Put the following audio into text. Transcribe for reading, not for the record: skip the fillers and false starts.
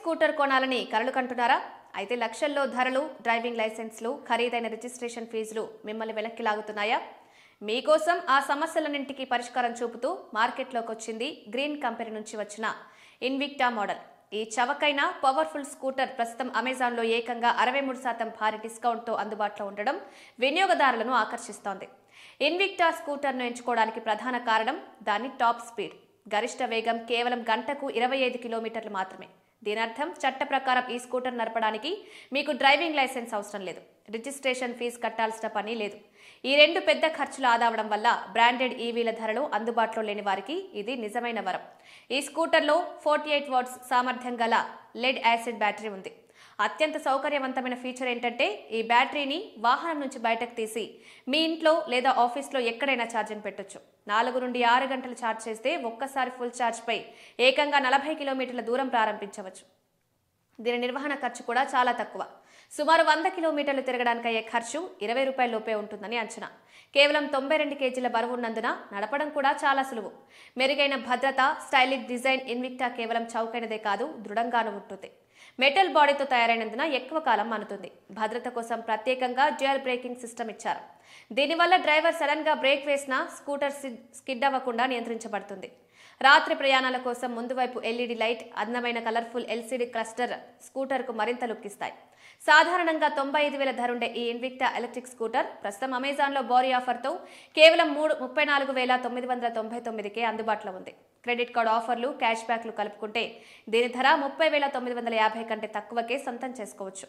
Scooter కొనాలని కలలు కంటున్నారా? అయితే లక్షల్లో ధరలు, డ్రైవింగ్ లైసెన్స్లు, ఖరీదైన రిజిస్ట్రేషన్ ఫీజులు మిమ్మల్ని వెనక్కి లాగుతున్నాయా? మీకోసం ఆ సమస్యలన్నింటికీ పరిష్కారం చూపుతూ మార్కెట్లోకి వచ్చింది గ్రీన్ కంపెనీ నుంచి వచ్చిన ఇన్విక్టా మోడల్. ఈ చవకైన పవర్ఫుల్ స్కూటర్ ప్రస్తుతం అమెజాన్లో ఏకంగా 63% భారీ డిస్కౌంట్తో అందుబాటులో ఉండడం వినియోగదారులను ఆకర్షిస్తోంది. ఇన్విక్టా స్కూటర్ను ఎంచుకోవడానికి ప్రధాన కారణం దాని టాప్ స్పీడ్. గరిష్ట వేగం కేవలం గంటకు 25 కిలోమీటర్లు మాత్రమే. దీని అర్థం చట్ట ప్రకారం ఈ స్కూటర్ నడపడానికి మీకు డ్రైవింగ్ లైసెన్స్ అవసరం లేదు, రిజిస్ట్రేషన్ ఫీజు కట్టాల్సిన పని లేదు. ఈ రెండు పెద్ద ఖర్చులు ఆదావడం వల్ల బ్రాండెడ్ ఈవీల ధరలు అందుబాటులో లేని వారికి ఇది నిజమైన వరం. ఈ స్కూటర్లో 48 వాట్స్ సామర్థ్యం గల లెడ్ యాసిడ్ బ్యాటరీ ఉంది. అత్యంత సౌకర్యవంతమైన ఫీచర్ ఏంటంటే ఈ బ్యాటరీని వాహనం నుంచి బయటకు తీసి మీ ఇంట్లో లేదా ఆఫీస్లో ఎక్కడైనా ఛార్జింగ్ పెట్టొచ్చు. 4 నుండి 6 గంటలు ఛార్జ్ చేస్తే ఒక్కసారి ఫుల్ ఛార్జ్ పై ఏకంగా 40 కిలోమీటర్ల దూరం ప్రారంభించవచ్చు. దీని నిర్వహణ ఖర్చు కూడా చాలా తక్కువ. సుమారు 100 కిలోమీటర్లు తిరగడానికి అయ్యే ఖర్చు 20 రూపాయల లోపే ఉంటుందని అంచనా. కేవలం 92 కేజీల బరువు ఉన్నందున నడపడం కూడా చాలా సులువు. మెరుగైన భద్రత, స్టైలిష్ డిజైన్ ఇన్విక్టా కేవలం చౌకైనదే కాదు, దృఢంగానూ ఉంటుంది. మెటల్ బాడీతో తయారైనందున ఎక్కువ కాలం మన్నుతుంది. భద్రత కోసం ప్రత్యేకంగా డ్యూయల్ బ్రేకింగ్ సిస్టమ్ ఇచ్చారు. దీనివల్ల డ్రైవర్ సడన్ గా బ్రేక్ వేసినా స్కూటర్ స్కిడ్ అవ్వకుండా నియంత్రించబడుతుంది. రాత్రి ప్రయాణాల కోసం ముందు వైపు ఎల్ఈడి లైట్, అందమైన కలర్ఫుల్ ఎల్సీడీ క్లస్టర్ స్కూటర్కు మరింత లుక్ ఇస్తాయి. సాధారణంగా 95,000 ధరుండే ఈ ఇన్విక్టా ఎలక్ట్రిక్ స్కూటర్ ప్రస్తుతం అమెజాన్లో భారీ ఆఫర్తో కేవలం 34,999కే అందుబాటులో ఉంది. క్రెడిట్ కార్డు ఆఫర్లు, క్యాష్ బ్యాక్లు కలుపుకుంటే దీని ధర 30,950 కంటే తక్కువకే సొంతం చేసుకోవచ్చు.